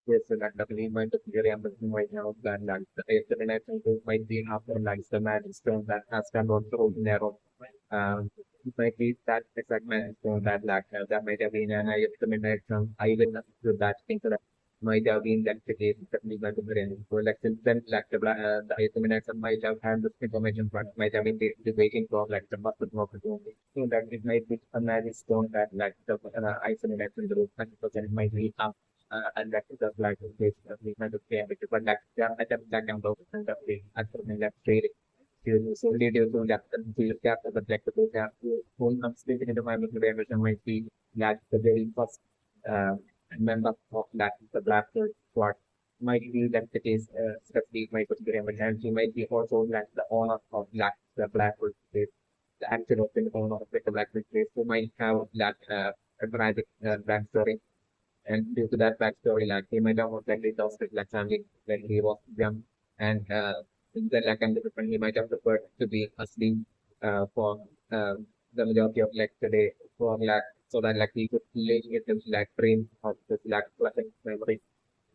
Yes, so that definitely might be very amazing right now that like the internet might be after like the MagicStone that has come also narrow. It might be that exact MagicStone that like that might have been an I estimate from I will not do that thing so that might have been that the case definitely going to be in. So like since then like the estimate might have had this information but might have been waiting for like the market opportunity. So that it might be a MagicStone that like the isolated in the room 100% might be and that is just like this movement of change. But like I think that can go to the actually left trading. So lead you to that and to look at the objective that whole comes speaking into my motivation might be that the very first uh, member of that the black squad might be that it is especially my particular and she might be also like the owner of black the black space, the actual owner of the black space who might have that a tragic backstory and due to that backstory, like he might have most likely lost his like family when he was young, and then like and he might have preferred to be asleep for the majority of like the day for like so that like he could live with his like dream of this like pleasant memory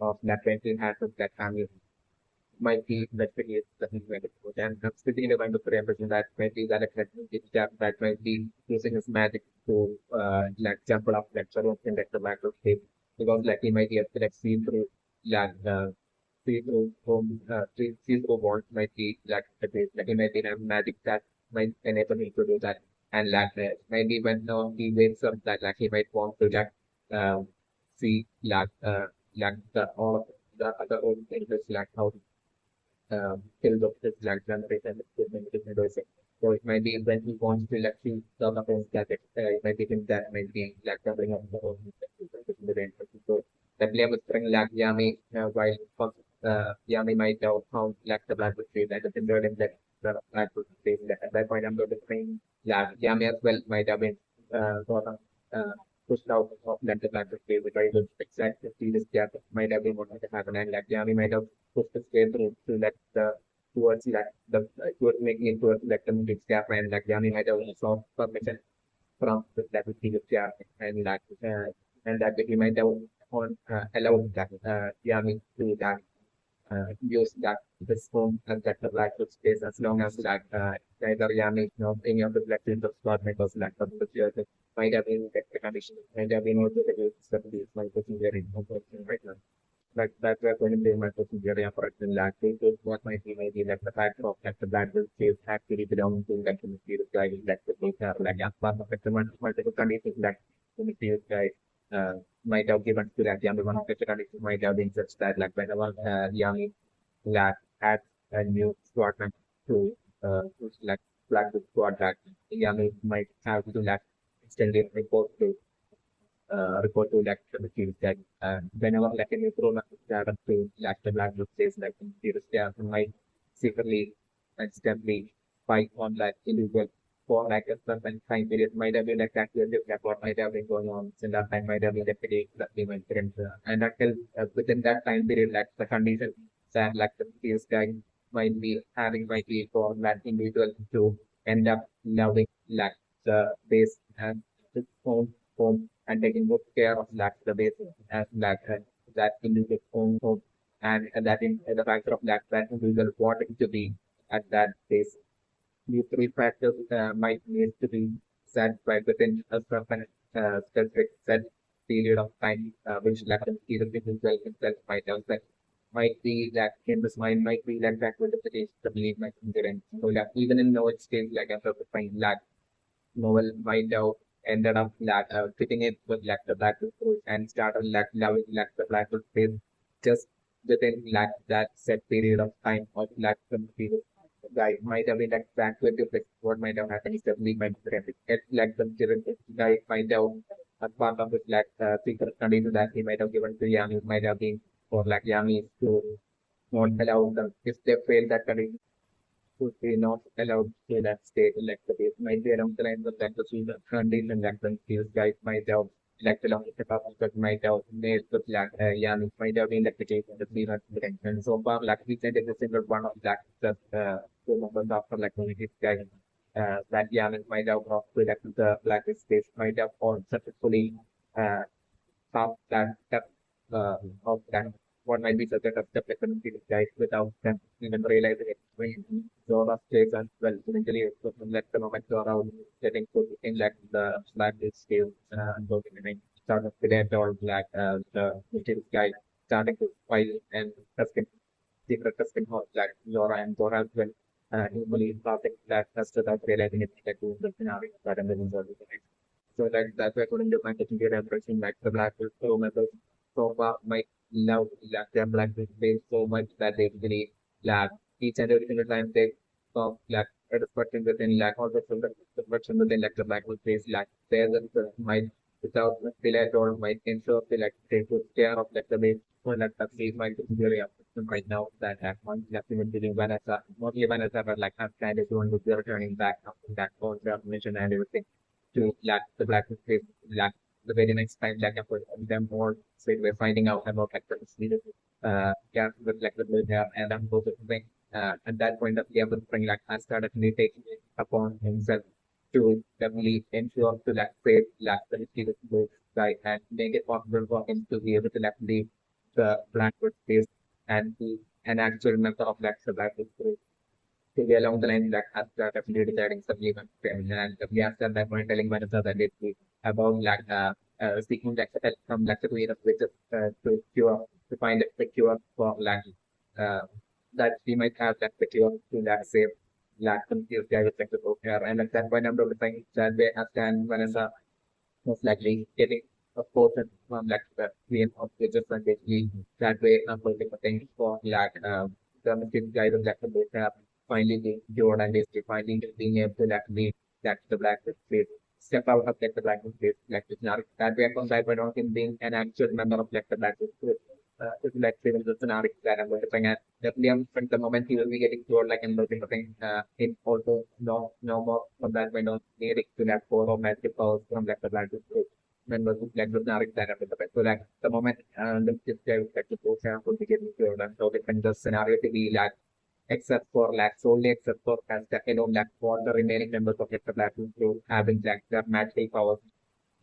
of that when he had with that family might be that is the thing where it goes. And I'm speaking about the preemption that might be that that might be using his magic to like jump off like sort of in like the macro shape because like he might be able to like see through like see through home see through walls might be like the case like he might be have magic that might enable him to do that and like maybe when he wakes up that like he might want to like see like the all of the other old things like how skills of this like generation different. So it might be when he wants to like see some of his gadgets, it might be him that might be like covering up the whole the range. So the player was trying like Yami while Yami might have found like the black would say that the similar in that the black would say that at that point I'm going to train Yami as well might have been sort of pushed out of that the black would say which I would expect to see this gap might have been what might have happened and like Yami might have pushed the scale to let the towards like the towards making it towards like the music staff and like Yanni might have sought permission from the that would be the staff and that he might have on allowed that Yanni to that use that this phone and that the black book space as long as like either Yanni or any of the black book slot makers like the years might have been the condition might have been also the use of these my question very important right now. Like that's going to be my question very important. Like this is what might be maybe like the fact of that the black will save actually belong to like the material guy like the data like as part of it multiple conditions that the material guy might have given to that young one of the conditions might have been such that like whenever young lad adds a new squad member to like black squad that young might have to like extended report report to like the field that whenever like a new program is started to like the black group says like serious they are might secretly accidentally fight on like illegal for like a certain time period might have been like actually like what might have been going on in that time might have been the period that they went and until within that time period like the condition that like the field guy might be having might be for that individual to end up loving like the base and his own and taking good care of that the base and that individual own home and that in the factor of that individual wanting to be at that base. These three factors might need to be satisfied within a certain specific set period of time, which like the individual himself might have set. Might be that in this mind might be like that with the belief might be there. So like even in no stage like I'm find that novel might have ended up like fitting it with like the black hole and started like loving like the black hole space just within like that set period of time of like the period. Guy might have been like back with the what might have happened is definitely might be it like the children guy might have as part of his like secret condition that he might have given to Yami might have been for like Yami to not allow them if they fail that condition would be not allowed to that state elected. It might be around the lines of that the season Sundays and elections. These guys might have elected on the Republic, but might have made the black Yan might have been elected in the season election. So far, like we said, it's a single one of that just two members after like when this guy that Yan might have brought to elect the black space might have all successfully uh, half that of that. What might be such a tough step that couldn't be guys without them even realizing it. When Zora stays as well, eventually let the moment Zora would getting put in like the black is still going to start of the dead or black the mysterious guy starting to fight and testing secret testing hot like Zora and Zora as well. He believes starting that test without realizing it like the scenario that and then so like that's why I couldn't do my technical representation like the black will so methods so far might love like their black will play so much that they really lag each and every single time they like a discussion within lag or the discussion within like the black will face lag there the might without delay or might ensure the like they could care of like the way or like the face might be very important right now that have one left even doing Vanessa mostly Vanessa but like I'm kind of doing with the returning back after that for the mission and everything to the black face black the very next time like I put them more straight away finding out about like the needed yeah with like the blue hair and I'm both of them at that point of the other thing like I started really taking it upon himself to definitely ensure to like save like the mysterious blue guy and make it possible for him to be able to like leave the blackwood space and be an actual member of like the blackwood space to be along the line that after definitely deciding supplement and we asked at that point telling Vanessa that it be about like seeking like help from like the queen of witches to cure to find the cure for like uh, that she might have like the cure to like save like confused guy with like the book here and at that point I'm saying that they asked and Vanessa most likely getting a portion from like the queen of witches and basically that way I'm holding the thing for like the mysterious guy with like the book finally being cured and basically finally being able to like leave that the black space, step out of like the black space, like it's not that way from that point on him being an actual member of like the black space. It's like even the scenario that I'm looking at. Definitely from the moment he will be getting cured like in looking thing, it also no more from that point on needing to that four or magic powers from like the black space. When was like the scenario that I'm looking at. So like the moment the just like the program will be getting cured and so different the scenario to be like except for like solely except for Castello like for the remaining members of the Platinum Crew having like their magical powers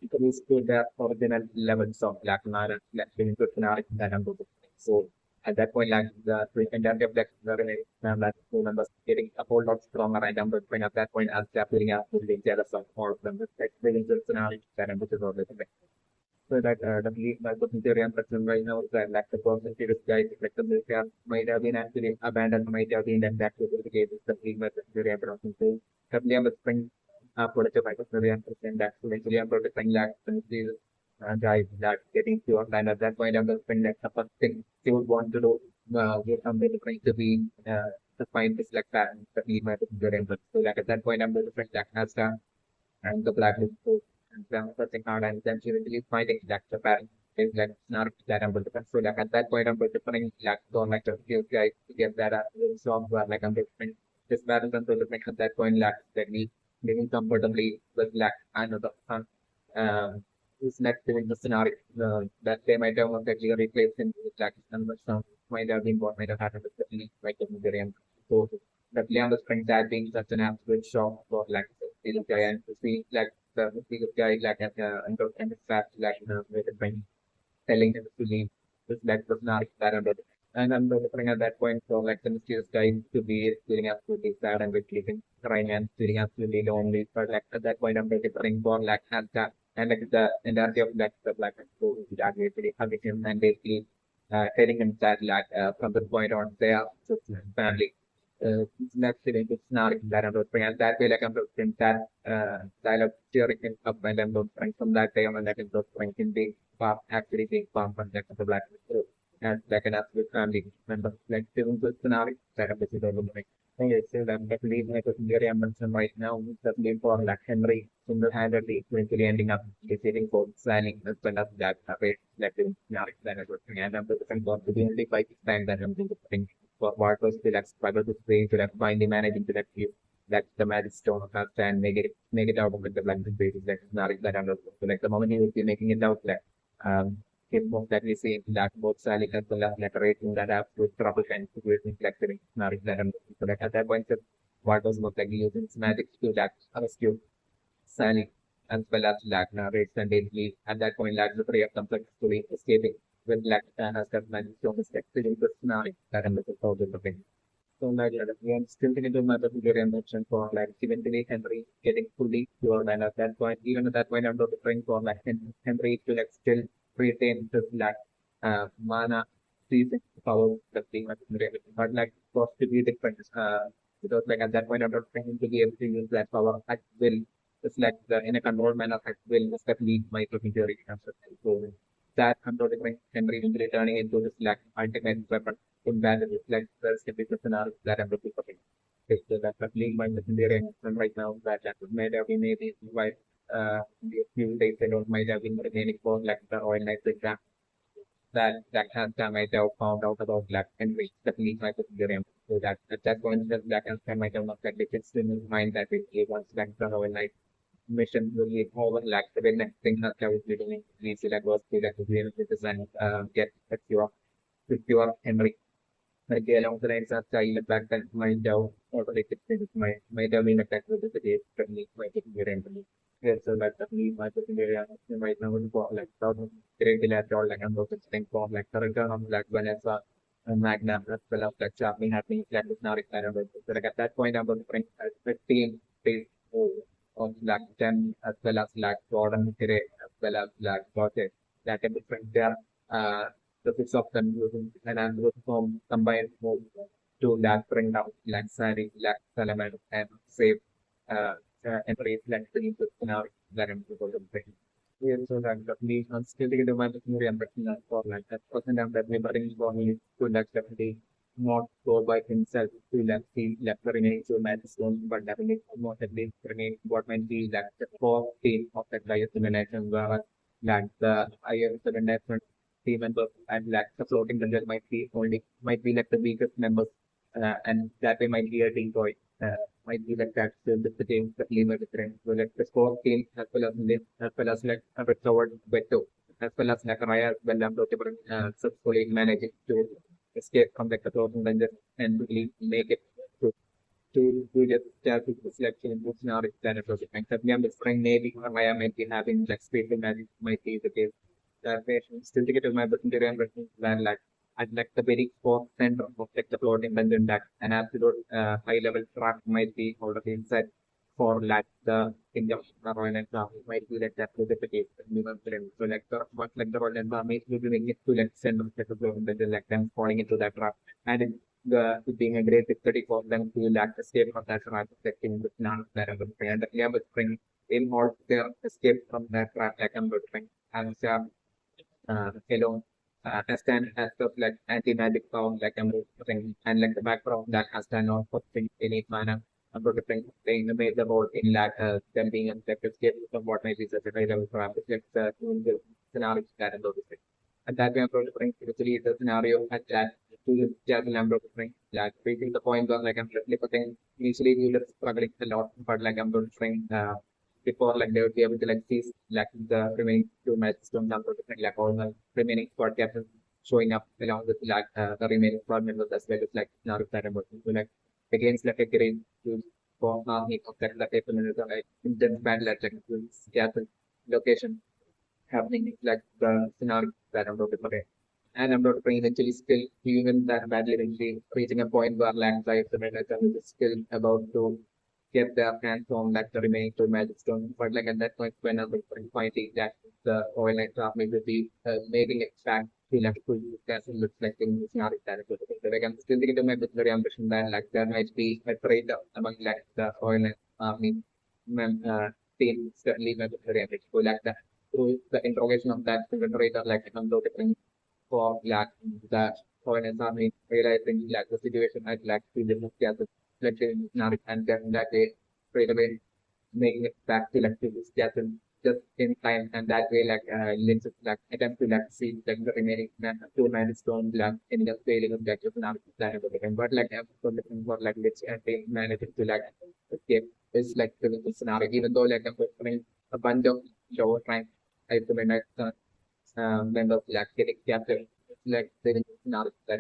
increased to their original levels of Black Mara, like being good scenario that I'm going to so at that point like the entirety of the remaining Black Crew members getting a whole lot stronger and I'm going at that point as they're feeling absolutely jealous of all of them. Like feeling good scenario that I'm going to so that definitely my question theory and person right now is that like the person serious guy like the military might have been actually abandoned, might have been exactly the case is the my theory and person so definitely I'm spring productive my theory and person that eventually I'm producing like the guy that getting to and at that point I'm going to spend like the first thing he would want to do with somebody trying to be to find this like that to be my theory and person. So like at that point I'm going to spend like as and the blacklist to searching hard and then she eventually finding like the parent is like not that I'm going to so like at that point I'm going to putting like don't like to give guys to get that song where like I'm different this battle and to make at that point like that me living comfortably with like another son is not doing the scenario that they might have actually replaced in with like another song might have been what might have happened with the like the variant so the Leon was spring that being such an absolute shock for like the guy and to see like the guy like at and it's fast like with the brain telling him to leave this that was not that under and I'm looking at that point so like the mysterious guy to be feeling absolutely sad and with sleeping crying and feeling absolutely lonely but like at that point I'm preparing for like at that and like the entirety of like the black and blue is actually hugging him and basically telling him that like from this point on they are just family next to it's not that I'm not and that way like I'm looking that dialogue cheering him up and I'm not from that day on that is not in being part actually being part of the black group and like an absolute family member like feeling good scenario that I'm basically like think it's still I'm definitely my question very mentioned right now definitely for like Henry single-handedly eventually ending up receiving for signing as well as that way like in scenario that I'm looking and I'm looking for the only fight time that I'm thinking what was the like struggle to say to like finally managing to like keep that the magic stone of us and make it out of the blank basis like not that under so like the moment you will be making it out like if most likely see that both Sally and the narrating that have with trouble and situations like the scenario that under so like at that point what was most likely using its magic to that rescue Sally as well as Lagna rates and Daily. At that point, Lagna three of them successfully escaping when like has got MagicStone is like filling the scenario that I'm looking forward to. So like I'm still thinking to my particular mention for like eventually Henry getting fully cured, and at that point, even at that point, I'm not praying for like Henry to like still retain this like mana season power that being like but like for to be different because like at that point I'm not trying to be able to use that power at will. It's like the in a control manner at will, especially my particular so that I'm not going Henry is returning into this like ultimate weapon in battle. It's like there's a big scenario that I'm looking for. It's that league my legendary and right now that might have been maybe why a few days ago might have been remaining for like the Royal Knights exam that has time I have found out about Black Henry that league my legendary. So that at that point the Black and time might have not like it's in his mind that it wants like the Royal Knight mission really overlap the next thing that I was doing these like was to like to design get secure Henry like along the lines of child back then my job or like my job in attack with the day technique my technique yes so that me my area right now for like great electoral like I'm also saying for like the return of like Vanessa and Magna as well as like Charlie happening like it's not excited about so like at that point I'm going to bring 15 days on like 10 as well as like Jordan Gray as well as like Rocket that can be different there the six of them using and I'm looking for combined move to like bring down like Sari, like Salaman and save and raise like the input now that I'm going to bring. Yeah, so like the police on still to my memory and for like that person I'm definitely bringing for me to like definitely not go by himself to like feel like the remaining to MagicStone, but definitely more at least remain what might be like the core team of the players in the nation where like the IS in the nation team members and like the floating jungle might be like the weakest members and that way might be a decoy might be like that so the team that leave a different so like the score team as well as live as well as like a recovered Beto as well as like Raya well successfully managing to escape from like the floating dungeon and really make it to to just to selection in scenario than it was except I'm spring maybe Raya might be having like speed magic might be the case still to get to my vegetarian version plan like I'd like the very core center of like the floating dungeon deck an absolute high level trap might be already inside for like the kingdom of Royal and might be like that with the case minimum frame. So like the what like the Royal and might be doing it to like center of the floating dungeon like them falling into that trap and it being a great victory for them to like escape from that trap protecting the none of that and the yeah but spring in order to escape from that trap like I'm and alone stand as of like anti-magic power like I'm putting and like the background that has done or putting any manner I'm putting playing the major role in like them being effective escape from what may be such a high level for like the scenario that and those things. At that way I'm going to bring actually the scenario at that to the Japan I'm going to bring like reaching the point where like I'm really putting initially we were struggling a lot but like I'm going to bring before like they would be able to like see like the remaining two matches don't have to like all the remaining squad captains showing up along with like the remaining squad members as well as like Naruto and so like against like a great to form army of like like intense battle at like Seattle location happening like the scenario that I'm talking about. And I'm not playing eventually skill even that badly eventually reaching a point where land life the manager is still about to get their hands on like the remaining two MagicStone. But like at that point when I'm finding that the oil and army will be making it back to like to castle looks like in this scenario that is so like I'm still thinking to my very ambition that like there might be a trade among like the oil and army team certainly my very ambition. So like that through the interrogation of that generator like I'm looking for like the foreigners army realizing like the situation I'd like to the as a legend and then that they straight away making it back to like to this Jason just in time and that way like Lynch is like attempt to like see like the remaining two milestone like in the failing of that plan of the game. But like I'm so looking for like Lynch and they managing to like escape is like the scenario even though like I'm putting a bunch of show trying I recommend members like getting captured like they not that